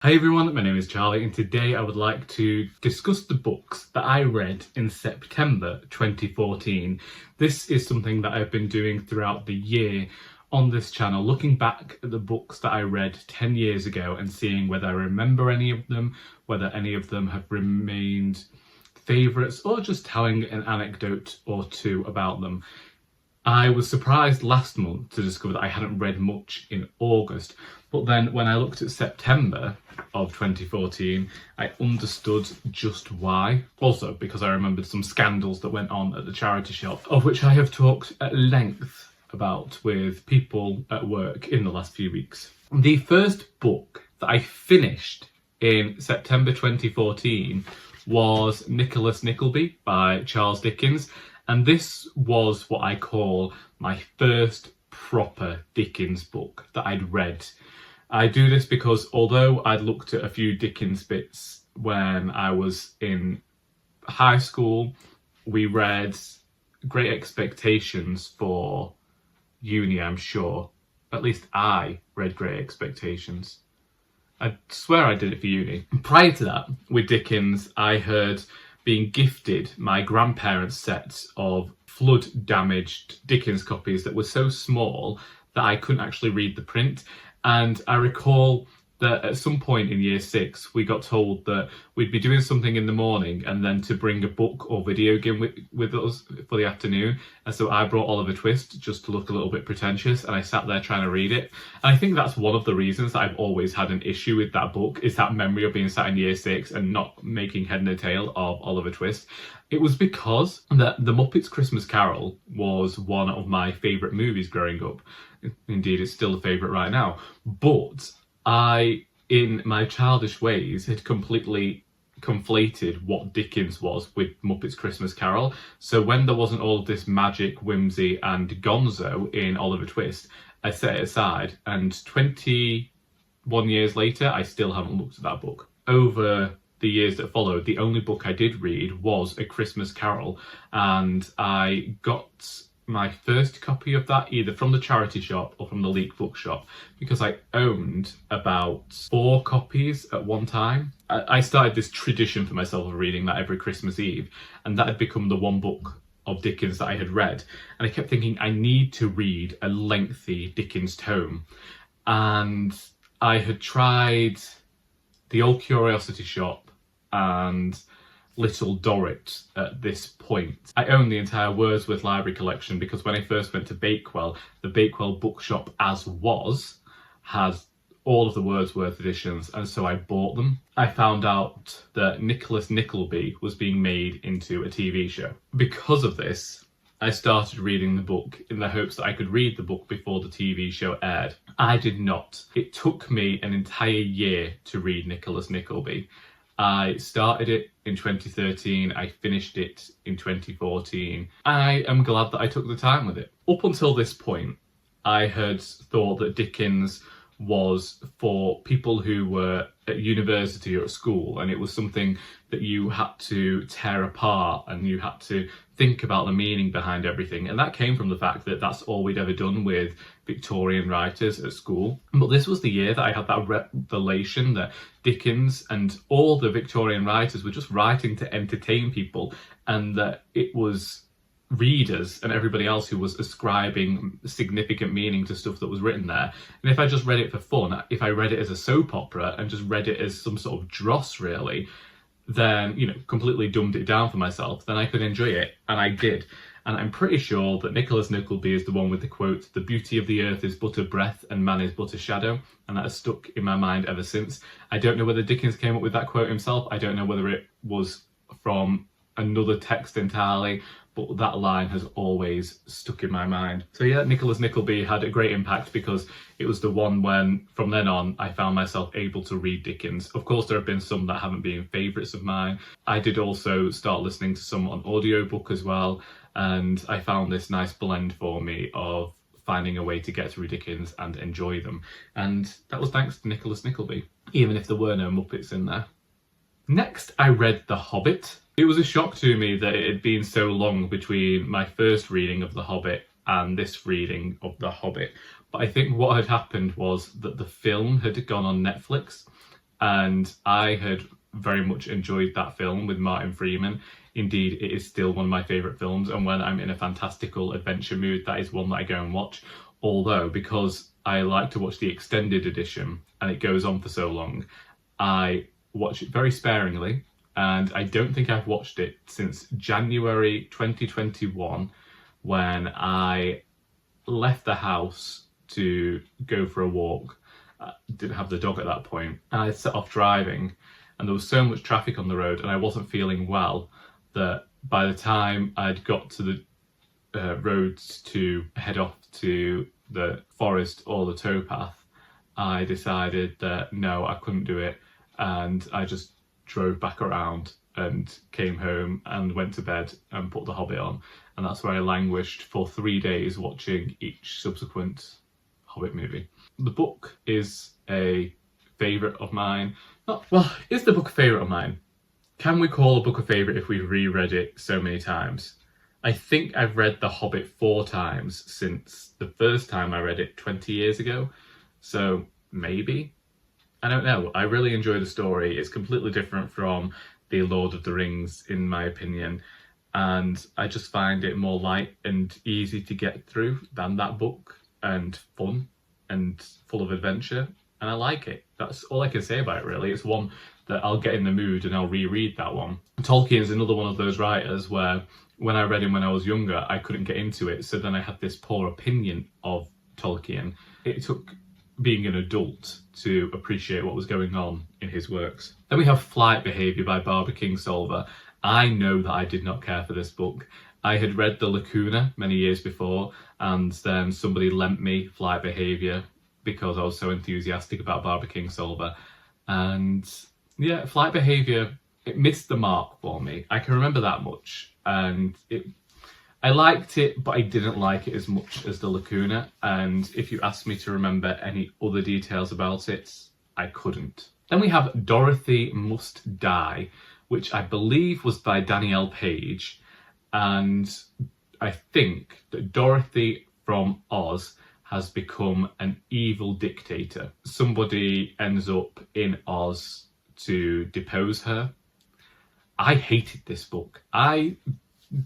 Hi everyone, my name is Charlie and today I would like to discuss the books that I read in September 2014. This is something that I've been doing throughout the year on this channel, looking back at the books that I read 10 years ago and seeing whether I remember any of them, whether any of them have remained favourites, or just telling an anecdote or two about them. I was surprised last month to discover that I hadn't read much in August, but then when I looked at September of 2014, I understood just why. Also because I remembered some scandals that went on at the charity shop, of which I have talked at length about with people at work in the last few weeks. The first book that I finished in September 2014 was Nickleby by Charles Dickens. And this was what I call my first proper Dickens book that I'd read. I do this because although I'd looked at a few Dickens bits when I was in high school, we read Great Expectations for uni, I'm sure. At least I read Great Expectations. I swear I did it for uni. Prior to that, with Dickens, I had being gifted my grandparents' set of flood-damaged Dickens copies that were so small that I couldn't actually read the print. And I recall that at some point in year 6, we got told that we'd be doing something in the morning and then to bring a book or video game with us for the afternoon. And so I brought Oliver Twist just to look a little bit pretentious, and I sat there trying to read it. And I think that's one of the reasons that I've always had an issue with that book, is that memory of being sat in year 6 and not making head nor tail of Oliver Twist. It was because that The Muppets Christmas Carol was one of my favourite movies growing up. Indeed, it's still a favourite right now. But I, in my childish ways, had completely conflated what Dickens was with Muppets Christmas Carol. So when there wasn't all of this magic, whimsy and gonzo in Oliver Twist, I set it aside, and 21 years later, I still haven't looked at that book. Over the years that followed, the only book I did read was A Christmas Carol, and I got my first copy of that either from the charity shop or from the Leak bookshop, because I owned about 4 copies at one time. I started this tradition for myself of reading that every Christmas Eve, and that had become the one book of Dickens that I had read. And I kept thinking, I need to read a lengthy Dickens tome. And I had tried the Old Curiosity Shop and Little Dorrit at this point. I own the entire Wordsworth Library collection because when I first went to Bakewell, the Bakewell bookshop as was had all of the Wordsworth editions, and so I bought them. I found out that Nicholas Nickleby was being made into a TV show. Because of this, I started reading the book in the hopes that I could read the book before the TV show aired. I did not. It took me an entire year to read Nicholas Nickleby. I started it in 2013, I finished it in 2014. I am glad that I took the time with it. Up until this point, I had thought that Dickens was for people who were at university or at school, and it was something that you had to tear apart and you had to think about the meaning behind everything. And that came from the fact that that's all we'd ever done with Victorian writers at school. But this was the year that I had that revelation that Dickens and all the Victorian writers were just writing to entertain people, and that it was readers and everybody else who was ascribing significant meaning to stuff that was written there. And if I just read it for fun, if I read it as a soap opera and just read it as some sort of dross really, then, completely dumbed it down for myself, then I could enjoy it. And I did. And I'm pretty sure that Nicholas Nickleby is the one with the quote, "The beauty of the earth is but a breath and man is but a shadow." And that has stuck in my mind ever since. I don't know whether Dickens came up with that quote himself. I don't know whether it was from another text entirely, but that line has always stuck in my mind. So yeah, Nicholas Nickleby had a great impact because it was the one when, from then on, I found myself able to read Dickens. Of course, there have been some that haven't been favourites of mine. I did also start listening to some on audiobook as well, and I found this nice blend for me of finding a way to get through Dickens and enjoy them. And that was thanks to Nicholas Nickleby, even if there were no Muppets in there. Next, I read The Hobbit. It was a shock to me that it had been so long between my first reading of The Hobbit and this reading of The Hobbit. But I think what had happened was that the film had gone on Netflix, and I had very much enjoyed that film with Martin Freeman. Indeed, it is still one of my favourite films, and when I'm in a fantastical adventure mood, that is one that I go and watch. Although, because I like to watch the extended edition and it goes on for so long, I watch it very sparingly, and I don't think I've watched it since January 2021, when I left the house to go for a walk. I didn't have the dog at that point, and I set off driving, and there was so much traffic on the road and I wasn't feeling well that by the time I'd got to the roads to head off to the forest or the towpath, I decided that no, I couldn't do it, and I just drove back around and came home and went to bed and put The Hobbit on, and that's where I languished for 3 days watching each subsequent Hobbit movie. The book is a favourite of mine. Is the book a favourite of mine? Can we call a book a favourite if we've reread it so many times? I think I've read The Hobbit 4 times since the first time I read it 20 years ago, so maybe? I don't know. I really enjoy the story. It's completely different from The Lord of the Rings, in my opinion, and I just find it more light and easy to get through than that book, and fun and full of adventure, and I like it. That's all I can say about it, really. It's one that I'll get in the mood and I'll reread that one. Tolkien's another one of those writers where when I read him when I was younger, I couldn't get into it, so then I had this poor opinion of Tolkien. It took being an adult to appreciate what was going on in his works. Then we have Flight Behaviour by Barbara Kingsolver. I know that I did not care for this book. I had read The Lacuna many years before, and then somebody lent me Flight Behaviour because I was so enthusiastic about Barbara Kingsolver. And yeah, Flight Behaviour, it missed the mark for me. I can remember that much. And I liked it, but I didn't like it as much as The Lacuna. And if you asked me to remember any other details about it, I couldn't. Then we have Dorothy Must Die, which I believe was by Danielle Paige. And I think that Dorothy from Oz has become an evil dictator. Somebody ends up in Oz to depose her. I hated this book. I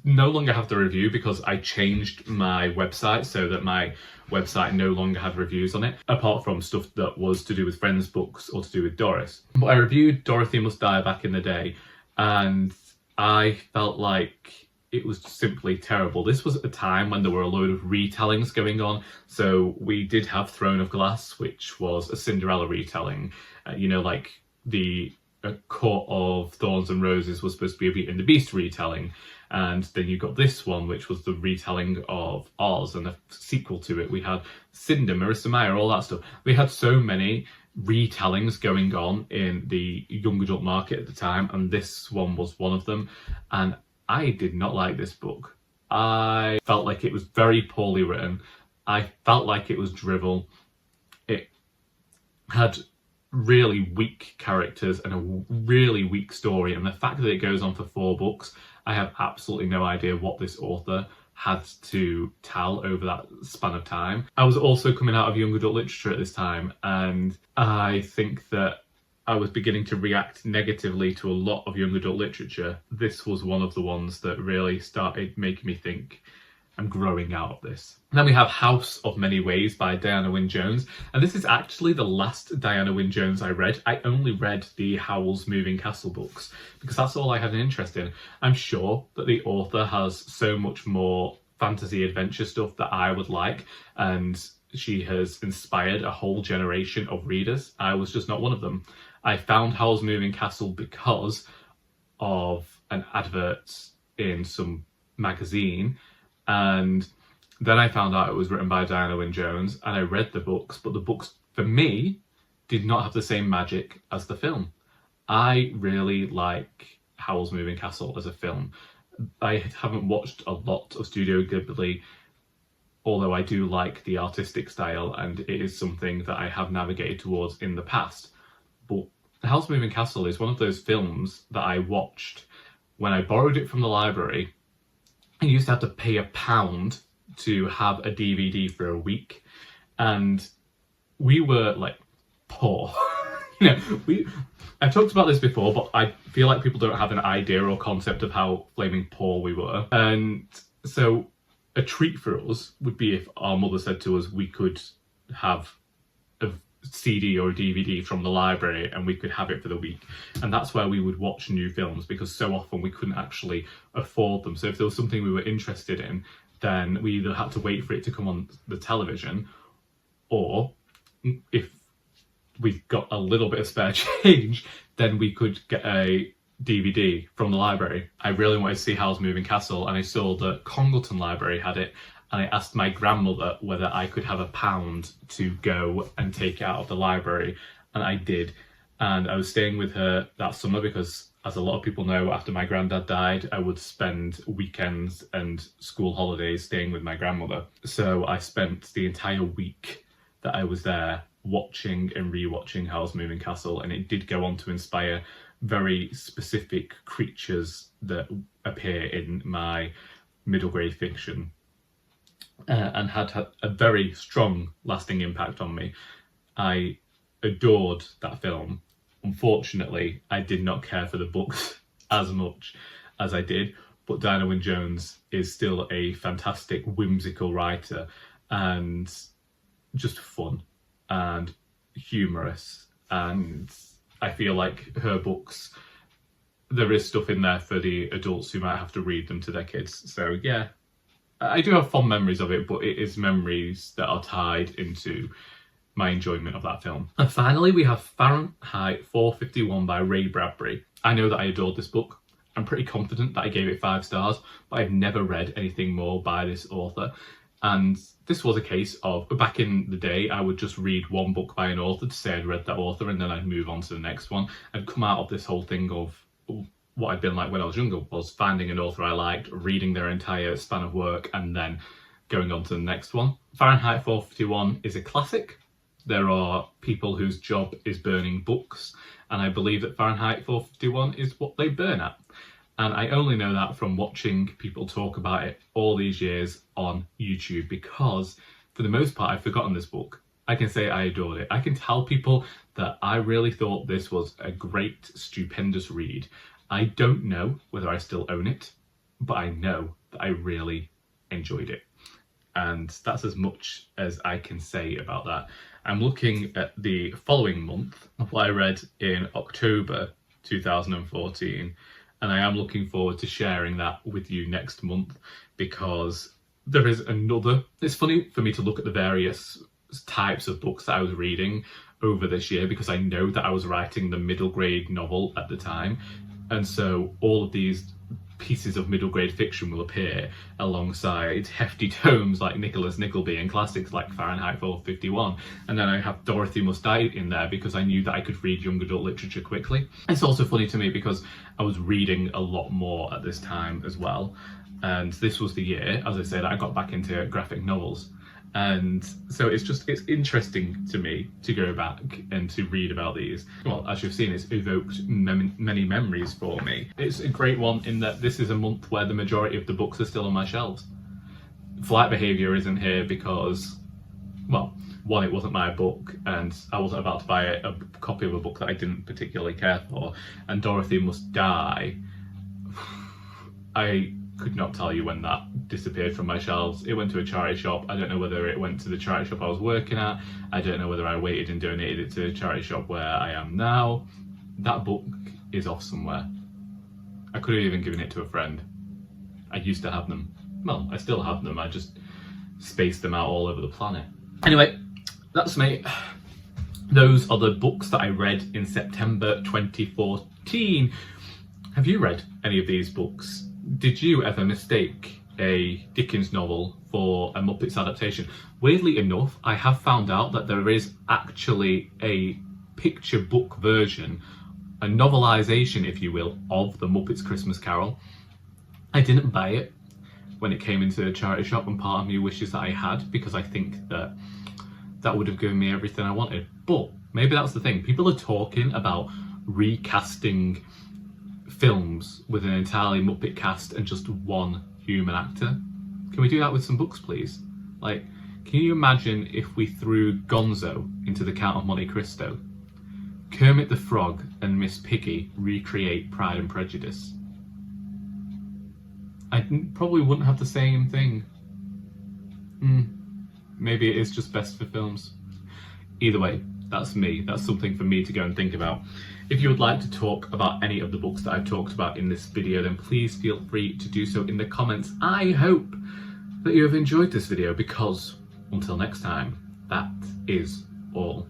no longer have the review because I changed my website so that my website no longer had reviews on it, apart from stuff that was to do with friends' books or to do with Doris. But I reviewed Dorothy Must Die back in the day, and I felt like it was simply terrible. This was at a time when there were a load of retellings going on. So we did have Throne of Glass, which was a Cinderella retelling. Like the Court of Thorns and Roses was supposed to be a Beauty and the Beast retelling. And then you got this one, which was the retelling of Oz, and a sequel to it. We had Cinder, Marissa Meyer, all that stuff. We had so many retellings going on in the young adult market at the time, and this one was one of them. And I did not like this book. I felt like it was very poorly written. I felt like it was drivel. It had really weak characters and a really weak story, and the fact that it goes on for 4 books, I have absolutely no idea what this author had to tell over that span of time. I was also coming out of young adult literature at this time, and I think that I was beginning to react negatively to a lot of young adult literature. This was one of the ones that really started making me think, I'm growing out of this. And then we have House of Many Ways by Diana Wynne Jones. And this is actually the last Diana Wynne Jones I read. I only read the Howl's Moving Castle books because that's all I had an interest in. I'm sure that the author has so much more fantasy adventure stuff that I would like, and she has inspired a whole generation of readers. I was just not one of them. I found Howl's Moving Castle because of an advert in some magazine, and then I found out it was written by Diana Wynne Jones, and I read the books, but the books, for me, did not have the same magic as the film. I really like Howl's Moving Castle as a film. I haven't watched a lot of Studio Ghibli, although I do like the artistic style, and it is something that I have navigated towards in the past. But Howl's Moving Castle is one of those films that I watched when I borrowed it from the library. I used to have to pay £1 to have a DVD for a week, and we were like poor. I talked about this before, but I feel like people don't have an idea or concept of how flaming poor we were. And so a treat for us would be if our mother said to us we could have a CD or a DVD from the library and we could have it for the week. And that's where we would watch new films, because so often we couldn't actually afford them. So if there was something we were interested in, then we either had to wait for it to come on the television, or if we got a little bit of spare change, then we could get a DVD from the library. I really wanted to see Howl's Moving Castle, and I saw that Congleton Library had it, and I asked my grandmother whether I could have £1 to go and take it out of the library, and I did. And I was staying with her that summer because, as a lot of people know, after my granddad died, I would spend weekends and school holidays staying with my grandmother. So I spent the entire week that I was there watching and rewatching Howl's Moving Castle, and it did go on to inspire very specific creatures that appear in my middle grade fiction, and had a very strong lasting impact on me. I adored that film. Unfortunately, I did not care for the books as much as I did, but Diana Wynne-Jones is still a fantastic, whimsical writer, and just fun and humorous, and I feel like her books, there is stuff in there for the adults who might have to read them to their kids. So yeah, I do have fond memories of it, but it is memories that are tied into my enjoyment of that film. And finally, we have Fahrenheit 451 by Ray Bradbury. I know that I adored this book. I'm pretty confident that I gave it 5 stars, but I've never read anything more by this author. And this was a case of, back in the day, I would just read one book by an author to say I'd read that author, and then I'd move on to the next one. I'd come out of this whole thing of what I'd been like when I was younger, was finding an author I liked, reading their entire span of work, and then going on to the next one. Fahrenheit 451 is a classic. There are people whose job is burning books, and I believe that Fahrenheit 451 is what they burn at. And I only know that from watching people talk about it all these years on YouTube, because for the most part, I've forgotten this book. I can say I adored it. I can tell people that I really thought this was a great, stupendous read. I don't know whether I still own it, but I know that I really enjoyed it. And that's as much as I can say about that. I'm looking at the following month, what I read in October 2014, and I am looking forward to sharing that with you next month, because there is another... It's funny for me to look at the various types of books that I was reading over this year, because I know that I was writing the middle grade novel at the time, and so all of these pieces of middle grade fiction will appear alongside hefty tomes like Nicholas Nickleby and classics like Fahrenheit 451. And then I have Dorothy Must Die in there because I knew that I could read young adult literature quickly. It's also funny to me because I was reading a lot more at this time as well. And this was the year, as I said, I got back into graphic novels. And so it's interesting to me to go back and to read about these. Well, as you've seen, it's evoked many memories for me. It's a great one in that this is a month where the majority of the books are still on my shelves. Flight Behaviour isn't here because, well, one, it wasn't my book and I wasn't about to buy a copy of a book that I didn't particularly care for. And Dorothy Must Die, I could not tell you when that disappeared from my shelves. It went to a charity shop. I don't know whether it went to the charity shop I was working at. I don't know whether I waited and donated it to the charity shop where I am now. That book is off somewhere. I could have even given it to a friend. I used to have them. Well, I still have them. I just spaced them out all over the planet. Anyway, that's me. Those are the books that I read in September 2014. Have you read any of these books? Did you ever mistake a Dickens novel for a Muppets adaptation? Weirdly enough, I have found out that there is actually a picture book version, a novelisation, if you will, of the Muppets Christmas Carol. I didn't buy it when it came into the charity shop, and part of me wishes that I had, because I think that that would have given me everything I wanted. But maybe that's the thing. People are talking about recasting films with an entirely Muppet cast and just one human actor. Can we do that with some books, please? Like, can you imagine if we threw Gonzo into the Count of Monte Cristo? Kermit the Frog and Miss Piggy recreate Pride and Prejudice. I probably wouldn't have the same thing. Maybe it is just best for films. Either way, that's me. That's something for me to go and think about. If you would like to talk about any of the books that I've talked about in this video, then please feel free to do so in the comments. I hope that you have enjoyed this video, because until next time, that is all.